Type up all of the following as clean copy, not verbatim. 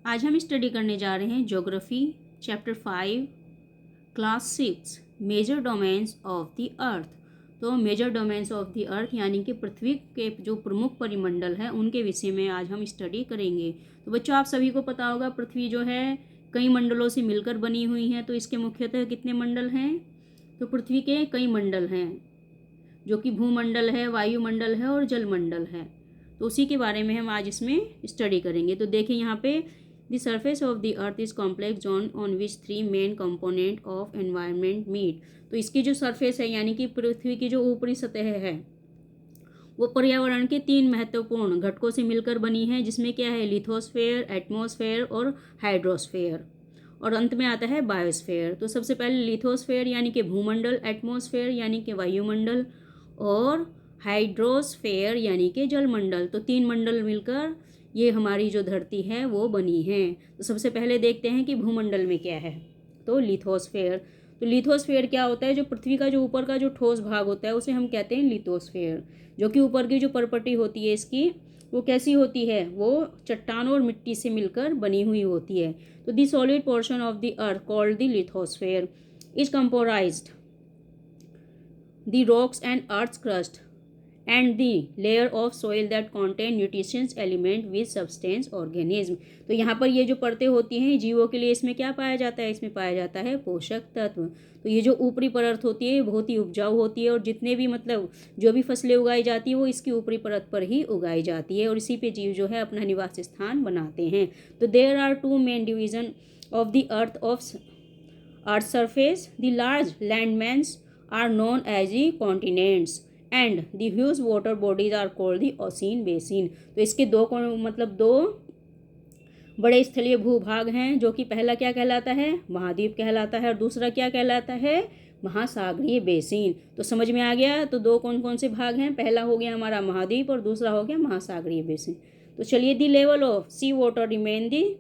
आज हम स्टडी करने जा रहे हैं geography chapter 5 class 6 major domains of the earth. तो major domains of the earth यानी कि पृथ्वी के जो प्रमुख परिमंडल है उनके विषय में आज हम स्टडी करेंगे। तो बच्चों, आप सभी को पता होगा पृथ्वी जो है कई मंडलों से मिलकर बनी हुई है। तो इसके मुख्यतः कितने मंडल हैं? तो पृथ्वी के कई मंडल हैं जो कि भूमंडल है, वायुमंडल है और जलमंडल है। तो उसी के बारे में हम आज इसमें स्टडी करेंगे। तो देखिए यहाँ पे the surface of the earth is complex zone on which 3 main component of environment meet. तो इसकी जो सरफेस है यानी कि पृथ्वी की जो ऊपरी सतह है वो पर्यावरण के 3 महत्वपूर्ण घटकों से मिलकर बनी है, जिसमें क्या है? लिथोस्फेयर, एटमॉस्फेयर और हाइड्रोस्फेयर, और अंत में आता है बायोस्फेयर। तो सबसे पहले लिथोस्फेयर यानी कि भूमंडल, एटमॉस्फेयर यानी कि वायुमंडल और हाइड्रोस्फेयर यानी कि जलमंडल। तो 3 मंडल मिलकर ये हमारी जो धरती है वो बनी है। तो सबसे पहले देखते हैं कि भूमंडल में क्या है। तो लिथोस्फेयर। तो लिथोस्फेयर क्या होता है? जो पृथ्वी का जो ऊपर का जो ठोस भाग होता है उसे हम कहते हैं लिथोस्फेयर। जो कि ऊपर की जो परपटी होती है इसकी वो कैसी होती है? वो चट्टान और मिट्टी से मिलकर बनी हुई होती है। तो the solid portion of the earth called the lithosphere is comprised the rocks and earth's crust and the layer of soil that contain nutritious element with substance organism। तो यहाँ पर ये जो परतें होती हैं जीवों के लिए, इसमें क्या पाया जाता है? इसमें पाया जाता है पोषक तत्व। तो ये जो ऊपरी परत होती है बहुत ही उपजाऊ होती है और जितने भी जो भी फसलें उगाई जाती है वो इसकी ऊपरी परत पर ही उगाई जाती है और इसी पे जीव जो है अपना निवास स्थान बनाते हैं। तो there are 2 main division of the earth surface. The large landmass are known as the continents and the huge water bodies are called the ocean basin। तो इसके दो बड़े स्थलीय भूभाग हैं, जो कि पहला क्या कहलाता है? महाद्वीप कहलाता है और दूसरा क्या कहलाता है? महासागरीय बेसिन। तो समझ में आ गया? तो दो कौन कौन से भाग हैं? पहला हो गया हमारा महाद्वीप और दूसरा हो गया महासागरीय बेसिन। तो चलिए, the level of sea water remain the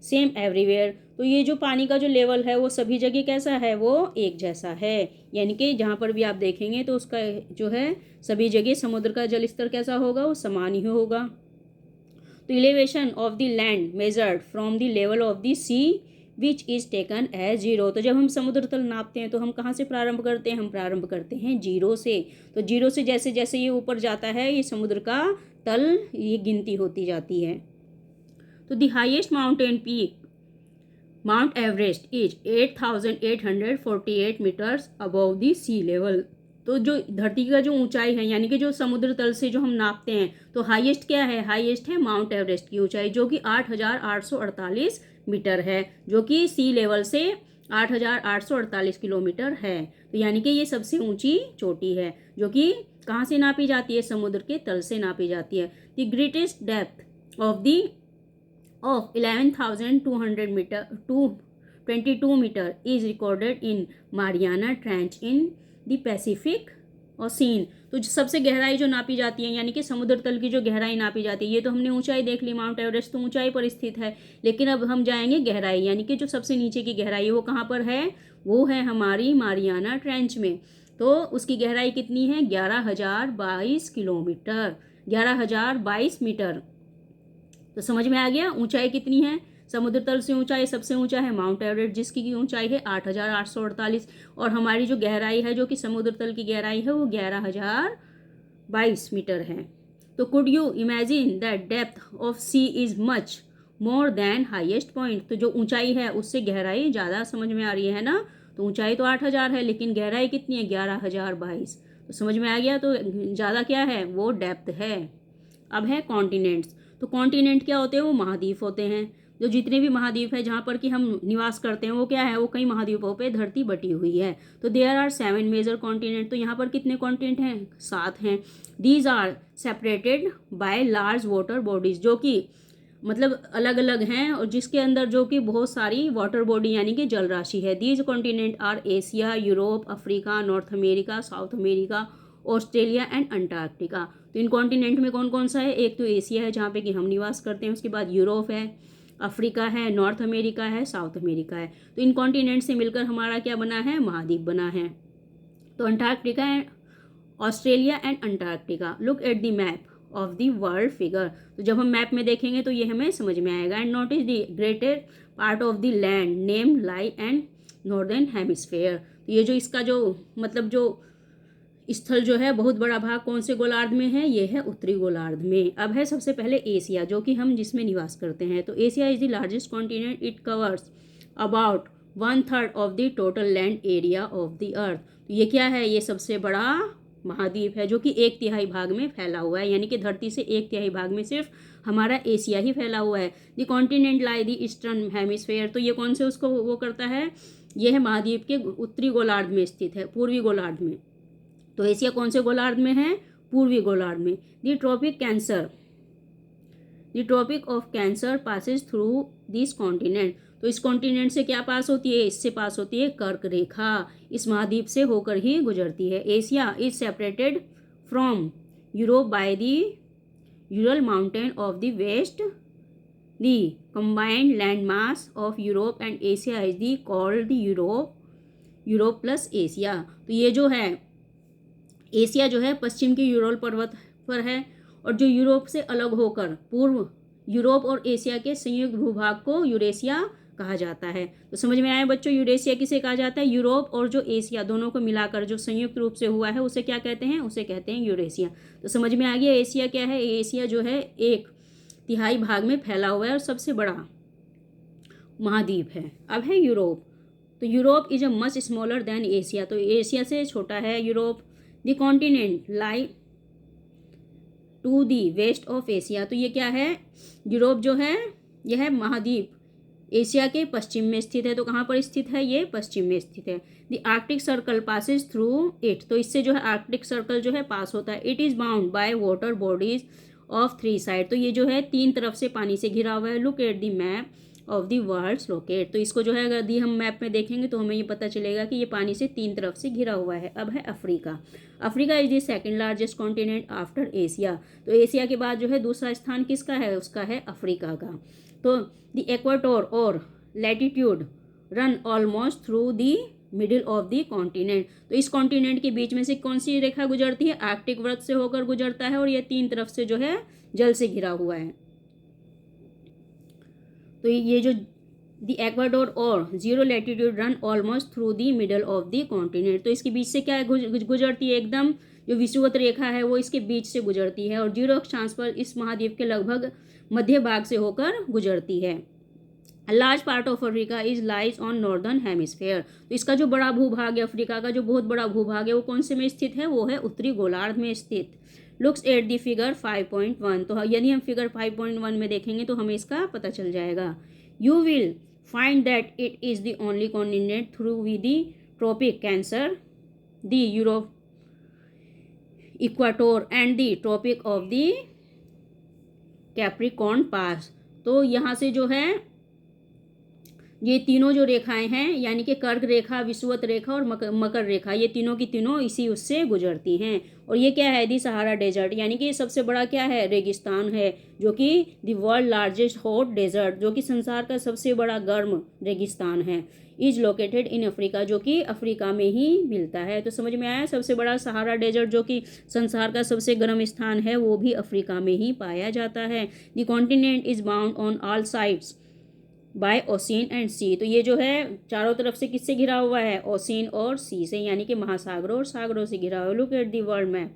same everywhere. तो ये जो पानी का जो लेवल है वो सभी जगह कैसा है? वो एक जैसा है, यानी कि जहाँ पर भी आप देखेंगे तो उसका जो है सभी जगह समुद्र का जल स्तर कैसा होगा? वो समान ही होगा। तो elevation of the land measured from the level of the sea which is taken as 0। तो जब हम समुद्र तल नापते हैं तो हम कहाँ से प्रारंभ करते हैं? हम प्रारंभ करते हैं 0 से। तो 0 से जैसे जैसे ये ऊपर जाता है ये समुद्र का तल ये गिनती होती जाती है। तो the highest mountain peak Mount Everest is 8,848 metres above the sea level. तो जो धरती का जो ऊंचाई है यानी कि जो समुद्र तल से जो हम नापते हैं तो हाईएस्ट क्या है? हाईएस्ट है माउंट एवरेस्ट की ऊंचाई, जो कि 8,848 मीटर है, जो कि सी लेवल से 8,848 किलोमीटर है। तो यानी कि ये सबसे ऊंची चोटी है, जो कि कहाँ से नापी जाती है? समुद्र के तल से नापी जाती है। The greatest depth of 11,200 meter to 22 meter is recorded in Mariana Trench in the Pacific Ocean। तो सबसे गहराई जो नापी जाती है यानी कि समुद्र तल की जो गहराई नापी जाती है, ये तो हमने ऊंचाई देख ली, माउंट एवरेस्ट तो ऊंचाई पर स्थित है, लेकिन अब हम जाएंगे गहराई यानी कि जो सबसे नीचे की गहराई वो कहाँ पर है? वो है हमारी मारियाना ट्रेंच में। तो उसकी गहराई कितनी है? 11,022 किलोमीटर, 11,022 मीटर। तो समझ में आ गया ऊंचाई कितनी है? समुद्र तल से ऊंचाई सबसे ऊंचा है माउंट एवरेस्ट, जिसकी की ऊंचाई है 8,848, और हमारी जो गहराई है जो कि समुद्र तल की गहराई है वो 11,022 मीटर है। तो could you imagine that depth of sea is much more than highest point. तो जो ऊंचाई है उससे गहराई ज़्यादा समझ में आ रही है ना। तो ऊंचाई तो 8,000 है लेकिन गहराई कितनी है? 11,022। तो समझ में आ गया? तो ज़्यादा क्या है? वो डेप्थ है। अब है कॉन्टिनेंट्स। तो कॉन्टिनेंट क्या होते हैं? वो महाद्वीप होते हैं। जो जितने भी महाद्वीप है जहाँ पर कि हम निवास करते हैं वो क्या है? वो कई महाद्वीपों पे धरती बटी हुई है। तो देयर आर 7 मेजर कॉन्टिनेंट। तो यहाँ पर कितने कॉन्टिनेंट हैं? 7 हैं। These are separated by large water bodies, जो कि अलग अलग हैं और जिसके अंदर जो कि बहुत सारी वाटर बॉडी यानी कि जल राशि है। These continent are Asia, Europe, Africa, North America, South America, Australia and Antarctica. तो इन कॉन्टिनेंट में कौन कौन सा है? एक तो एशिया है जहाँ पे कि हम निवास करते हैं, उसके बाद यूरोप है, अफ्रीका है, नॉर्थ अमेरिका है, साउथ अमेरिका है। तो इन कॉन्टिनेंट से मिलकर हमारा क्या बना है? महाद्वीप बना है। तो Antarctica, Australia and Antarctica. Look at the map of the world figure. तो जब हम मैप में देखेंगे तो ये हमें समझ में आएगा। And notice the greater part of the land name lie and northern hemisphere. तो ये जो इसका जो मतलब जो स्थल जो है बहुत बड़ा भाग कौन से गोलार्ध में है, ये है उत्तरी गोलार्ध में। अब है सबसे पहले एशिया, जो कि हम जिसमें निवास करते हैं। तो Asia is the largest continent, it covers about 1/3 of the total land area of the earth. तो ये क्या है, ये सबसे बड़ा महाद्वीप है जो कि 1/3 भाग में फैला हुआ है, यानी कि धरती से 1/3 भाग में सिर्फ हमारा एशिया ही फैला हुआ है। The continent lie the eastern hemisphere. तो ये कौन से उसको वो करता है, ये है महाद्वीप के उत्तरी गोलार्ध में स्थित है, पूर्वी गोलार्ध में। तो एशिया कौन से गोलार्ध में है, पूर्वी गोलार्ध में। The tropic of Cancer passes through this continent. तो इस कॉन्टिनेंट से क्या पास होती है, इससे पास होती है कर्क रेखा, इस महाद्वीप से होकर ही गुजरती है। Asia is separated from Europe by the Ural mountain of the west. The combined land mass of Europe and Asia is the called Europe plus Asia. तो ये जो है एशिया जो है पश्चिम के यूरल पर्वत पर है, और जो यूरोप से अलग होकर पूर्व यूरोप और एशिया के संयुक्त भूभाग को यूरेशिया कहा जाता है। तो समझ में आया बच्चों, यूरेशिया किसे कहा जाता है, यूरोप और जो एशिया दोनों को मिलाकर जो संयुक्त रूप से हुआ है उसे क्या कहते हैं, उसे कहते हैं यूरेशिया। तो समझ में आ गया एशिया क्या है, एशिया जो है 1/3 भाग में फैला हुआ है और सबसे बड़ा महाद्वीप है। अब है यूरोप। तो Europe is a much smaller than Asia. तो एशिया से छोटा है Europe. The continent lie to the west of Asia. तो ये क्या है, यूरोप जो है यह है महाद्वीप एशिया के पश्चिम में स्थित है। तो कहाँ पर स्थित है, ये पश्चिम में स्थित है। The Arctic circle passes through it. तो इससे जो है आर्कटिक सर्कल जो है पास होता है। It is bound by water bodies of 3 side. तो ये जो है 3 तरफ से पानी से घिरा हुआ है। Look at the map of the world's locate. तो इसको जो है अगर दी हम मैप में देखेंगे तो हमें ये पता चलेगा कि ये पानी से 3 तरफ से घिरा हुआ है। अब है Africa. Africa is the second largest continent after Asia. तो एशिया के बाद जो है दूसरा स्थान किसका है, उसका है अफ्रीका का। तो द इक्वेटर और latitude run almost through the middle of the continent. तो इस कॉन्टिनेंट के बीच में से कौन सी रेखा गुजरती है, आर्कटिक वृत्त से होकर गुजरता है, और ये 3 तरफ से जो है जल से घिरा हुआ है। तो ये जो द इक्वेटर और 0 latitude run almost through the middle of the continent. तो इसके बीच से क्या गुजरती है, एकदम जो विषुवत रेखा है वो इसके बीच से गुजरती है, और 0 अक्षांश पर इस महाद्वीप के लगभग मध्य भाग से होकर गुजरती है। A large part of Africa is lies on northern hemisphere। तो इसका जो बड़ा भूभाग है, अफ्रीका का जो बहुत बड़ा भूभाग है वो कौन से में स्थित है, वो है उत्तरी गोलार्ध में स्थित। Looks at the figure 5.1। तो यदि हम फिगर 5.1 में देखेंगे तो हमें इसका पता चल जाएगा। You will find that it is the only continent through with the tropic Cancer, the Europe equator and the tropic of the Capricorn pass. तो यहाँ से जो है ये तीनों जो रेखाएं हैं, यानी कि कर्क रेखा, विषुवत रेखा और मकर रेखा, ये तीनों की तीनों इसी उससे गुजरती हैं। और ये क्या है, दी सहारा डेजर्ट, यानी कि सबसे बड़ा क्या है, रेगिस्तान है, जो कि the world largest hot desert, जो कि संसार का सबसे बड़ा गर्म रेगिस्तान है, इज लोकेटेड इन अफ्रीका, जो कि अफ्रीका में ही मिलता है। तो समझ में आया, सबसे बड़ा सहारा डेजर्ट जो कि संसार का सबसे गर्म स्थान है वो भी अफ्रीका में ही पाया जाता है। The continent is bound on all sides by ocean and sea. तो ये जो है चारों तरफ से किससे घिरा हुआ है, ओशियन और सी से, यानी कि महासागरों और सागरों से घिरा हुआ। Look at the world map,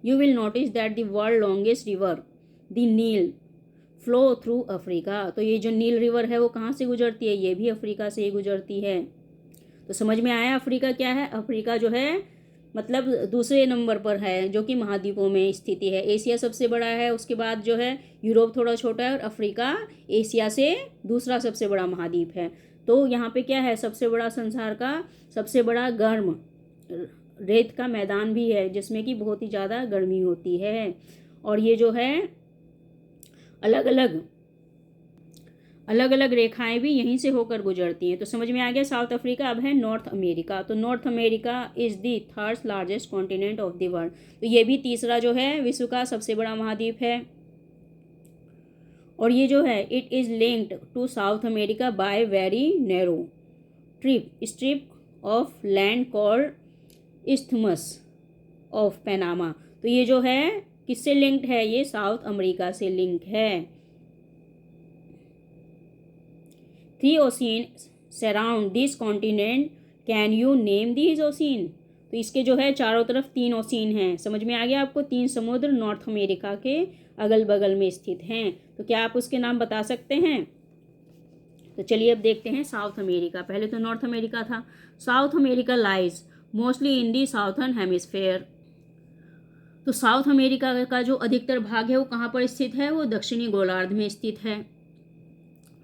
you will notice that the world longest river the Nile flow through Africa. तो ये जो नील रिवर है वो कहाँ से गुजरती है, ये भी अफ्रीका से ही गुजरती है। तो समझ में आया अफ्रीका क्या है, अफ्रीका जो है मतलब दूसरे नंबर पर है जो कि महाद्वीपों में स्थिति है। एशिया सबसे बड़ा है, उसके बाद जो है यूरोप थोड़ा छोटा है, और अफ्रीका एशिया से दूसरा सबसे बड़ा महाद्वीप है। तो यहाँ पे क्या है, सबसे बड़ा संसार का सबसे बड़ा गर्म रेत का मैदान भी है, जिसमें कि बहुत ही ज़्यादा गर्मी होती है। और ये जो है अलग अलग रेखाएं भी यहीं से होकर गुजरती हैं। तो समझ में आ गया साउथ अफ्रीका। अब है नॉर्थ अमेरिका। तो north America is the third largest continent of the world. तो ये भी तीसरा जो है विश्व का सबसे बड़ा महाद्वीप है। और ये जो है it is linked to South America by very narrow strip of land called isthmus of Panama. तो ये जो है किससे लिंक्ड है? ये साउथ अमेरिका से लिंक है। 3 ocean surround this continent, can you name these ocean? तो इसके जो है चारों तरफ 3 ओशियन हैं। समझ में आ गया आपको? 3 समुद्र नॉर्थ अमेरिका के अगल बगल में स्थित हैं। तो क्या आप उसके नाम बता सकते हैं? तो चलिए अब देखते हैं साउथ अमेरिका। पहले तो नॉर्थ अमेरिका था। South America lies mostly in the southern hemisphere. तो साउथ अमेरिका का जो अधिकतर भाग है वो कहाँ पर स्थित है? वो दक्षिणी गोलार्ध में स्थित है।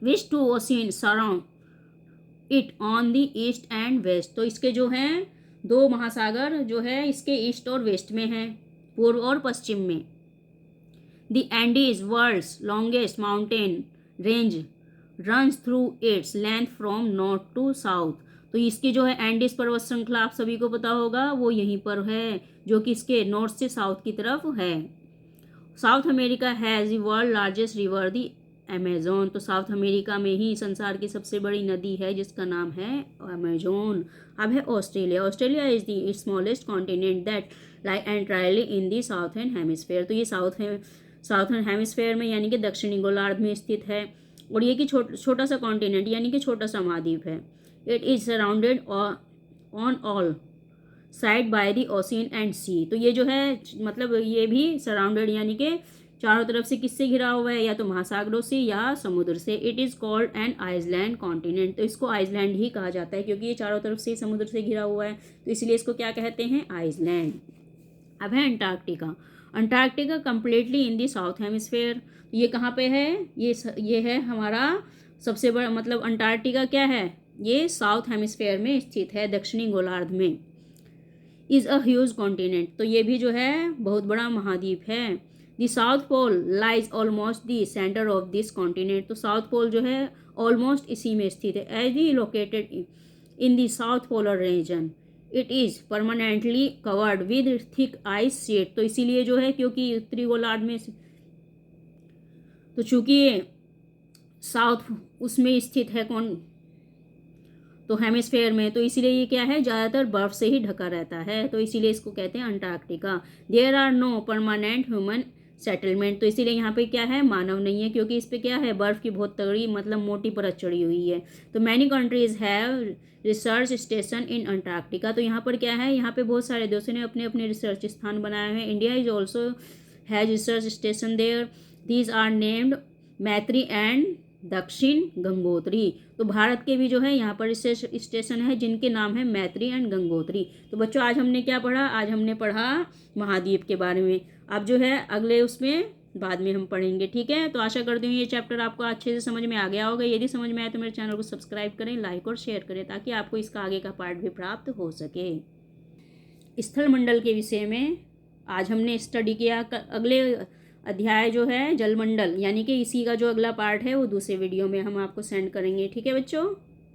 Which 2 ocean surround it on the east and west. तो इसके जो हैं 2 महासागर जो है इसके ईस्ट और वेस्ट में हैं, पूर्व और पश्चिम में। The Andes world's longest mountain range runs through its length from north to south. तो इसकी जो है एंडीज पर्वत श्रृंखला आप सभी को पता होगा, वो यहीं पर है, जो कि इसके नॉर्थ से साउथ की तरफ है। South America has the world largest river the Amazon. तो साउथ अमेरिका में ही संसार की सबसे बड़ी नदी है जिसका नाम है अमेजोन। अब है Australia. Australia is the smallest continent that lie entirely in the southern hemisphere. तो ये साउथर्न हेमिस्फेयर में यानी कि दक्षिणी गोलार्ध में स्थित है, और ये कि छोटा सा कॉन्टिनेंट यानी कि छोटा सा महाद्वीप है। It is surrounded on all side by the ocean and sea. तो ये जो है मतलब ये भी सराउंडेड यानी कि चारों तरफ से किससे घिरा हुआ है? या तो महासागरों से या समुद्र से। It is called an island continent. तो इसको आइसलैंड ही कहा जाता है क्योंकि ये चारों तरफ से समुद्र से घिरा हुआ है, तो इसलिए इसको क्या कहते हैं? आइसलैंड। अब है Antarctica. Antarctica completely in the south hemisphere. ये कहाँ पे है? ये है हमारा सबसे बड़ा, मतलब अंटार्कटिका क्या है? ये साउथ हेमिस्फेयर में स्थित है, दक्षिणी गोलार्ध में। Is a huge continent. तो ये भी जो है बहुत बड़ा महाद्वीप है। The south pole lies almost the centre of this continent. तो साउथ पोल जो है ऑलमोस्ट इसी में स्थित है। As they located in the south polar region, it is permanently covered with thick ice sheet. तो इसीलिए जो है क्योंकि उत्तरी गोलार्ध में, तो चूंकि साउथ उसमें स्थित है कौन, तो हेमिस्फेयर में, तो इसीलिए ये क्या है? ज़्यादातर बर्फ से ही ढका रहता है, तो इसीलिए इसको कहते हैं Antarctica. There are no permanent human settlement. तो इसीलिए यहाँ पे क्या है? मानव नहीं है, क्योंकि इस पे क्या है? बर्फ़ की बहुत तगड़ी मतलब मोटी परत चढ़ी हुई है। तो many countries have research station in Antarctica. तो यहाँ पर क्या है? यहाँ पे बहुत सारे देशों ने अपने अपने रिसर्च स्थान बनाए हैं। India is also has research station there. These are named Maitri and Dakshin Gangotri. तो भारत के भी जो है यहाँ पर रिसर्च स्टेशन है जिनके नाम है मैत्री एंड गंगोत्री। तो बच्चों आज हमने क्या पढ़ा? आज हमने पढ़ा महाद्वीप के बारे में। अब जो है अगले उसमें बाद में हम पढ़ेंगे, ठीक है? तो आशा करती हूँ ये चैप्टर आपको अच्छे से समझ में आ गया होगा। यदि समझ में आए तो मेरे चैनल को सब्सक्राइब करें, लाइक और शेयर करें, ताकि आपको इसका आगे का पार्ट भी प्राप्त हो सके। स्थल मंडल के विषय में आज हमने स्टडी किया। अगले अध्याय जो है जलमंडल, यानी कि इसी का जो अगला पार्ट है वो दूसरे वीडियो में हम आपको सेंड करेंगे, ठीक है बच्चों?